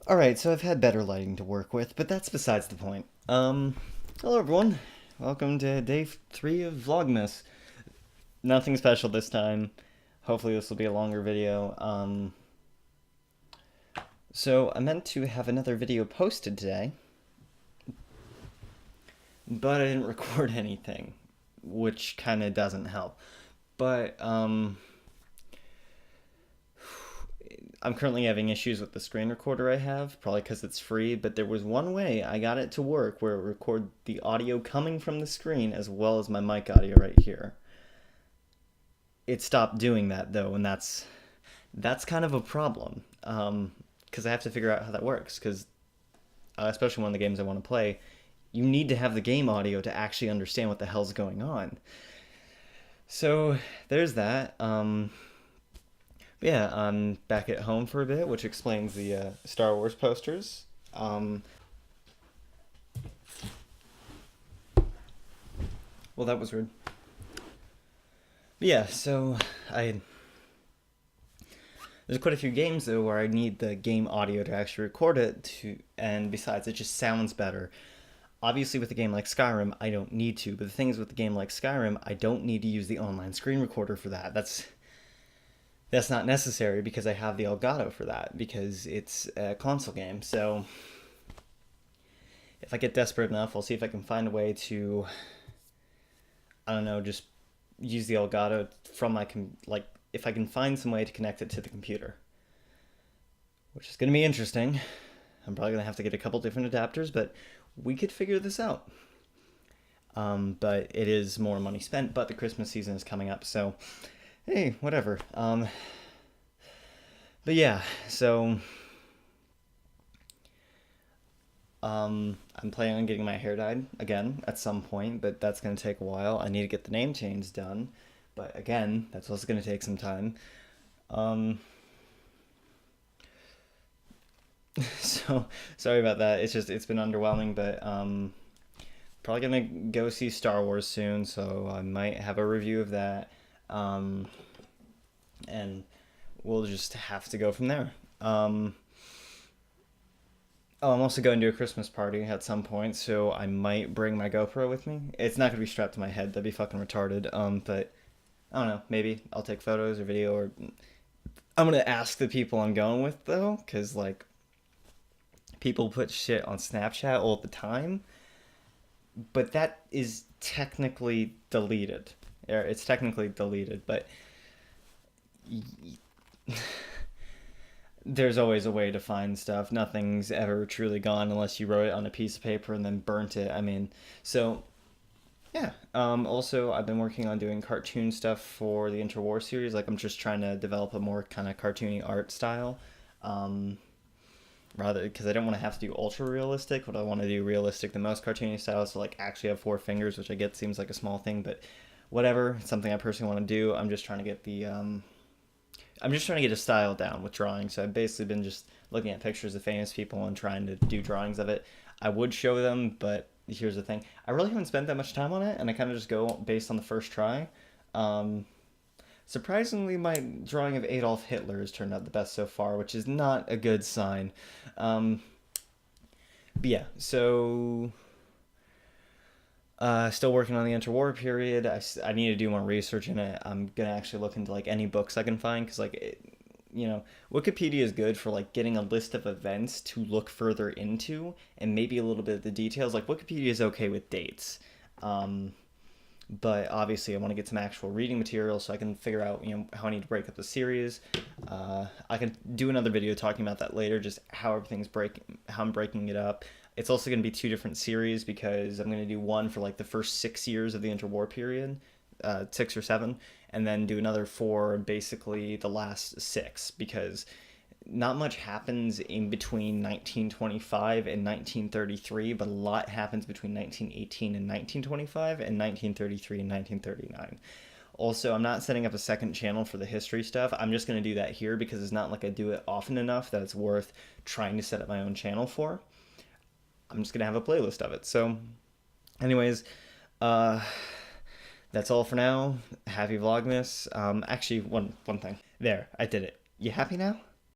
Alright, so I've had better lighting to work with, but that's besides the point. Hello everyone. Welcome to day 3 of Vlogmas. Nothing special this time. Hopefully this will be a longer video. So I meant to have another video posted today, but I didn't record anything, which kind of doesn't help. But, I'm currently having issues with the screen recorder I have, probably because it's free, but there was one way I got it to work where it would record the audio coming from the screen as well as my mic audio right here. It stopped doing that though, and that's kind of a problem, because I have to figure out how that works, because especially one of the games I want to play, you need to have the game audio to actually understand what the hell's going on. So there's that. Yeah, I'm back at home for a bit, which explains the Star Wars posters. Well, that was rude. But yeah, so there's quite a few games though where I need the game audio to actually record it to, and besides, it just sounds better. Obviously, with a game like Skyrim, I don't need to, but the thing is with a game like Skyrim, I don't need to use the online screen recorder for that. That's not necessary because I have the Elgato for that, because it's a console game. So if I get desperate enough, I'll see if I can find a way to, I don't know, just use the Elgato from my, if I can find some way to connect it to the computer. Which is going to be interesting. I'm probably going to have to get a couple different adapters, but we could figure this out. But it is more money spent, but the Christmas season is coming up, so hey, whatever. But yeah, so I'm planning on getting my hair dyed again at some point, but that's going to take a while. I need to get the name change done, but again, that's also going to take some time. So sorry about that. It's been underwhelming, but probably gonna go see Star Wars soon, so I might have a review of that. And we'll just have to go from there. Oh, I'm also going to a Christmas party at some point, so I might bring my GoPro with me. It's not gonna be strapped to my head, that'd be fucking retarded. But I don't know, maybe I'll take photos or video, or I'm gonna ask the people I'm going with though, because like people put shit on Snapchat all the time, but that is technically deleted. It's technically deleted, but there's always a way to find stuff. Nothing's ever truly gone unless you wrote it on a piece of paper and then burnt it. I mean, so yeah. Also, I've been working on doing cartoon stuff for the Interwar series. Like, I'm just trying to develop a more kind of cartoony art style. Rather, because I don't want to have to do ultra realistic. What I want to do realistic, the most cartoony style, is to like actually have 4 fingers, which I get seems like a small thing, but whatever. It's something I personally want to do. I'm just trying to get the I'm just trying to get a style down with drawing. So I've basically been just looking at pictures of famous people and trying to do drawings of it. I would show them, but here's the thing. I really haven't spent that much time on it, and I kind of just go based on the first try. Surprisingly, my drawing of Adolf Hitler has turned out the best so far, which is not a good sign. But yeah, so still working on the interwar period. I need to do more research in it. I'm gonna actually look into like any books I can find, because Wikipedia is good for like getting a list of events to look further into, and maybe a little bit of the details. Like Wikipedia is okay with dates, but obviously I want to get some actual reading material so I can figure out how I need to break up the series. I can do another video talking about that later, just how I'm breaking it up. It's also going to be 2 different series, because I'm going to do one for like the first 6 years of the interwar period, 6 or 7, and then do another for basically the last 6, because not much happens in between 1925 and 1933, but a lot happens between 1918 and 1925, and 1933 and 1939. Also, I'm not setting up a second channel for the history stuff. I'm just going to do that here because it's not like I do it often enough that it's worth trying to set up my own channel for. I'm just going to have a playlist of it. So, anyways, that's all for now. Happy Vlogmas. Actually, one thing. There, I did it. You happy now?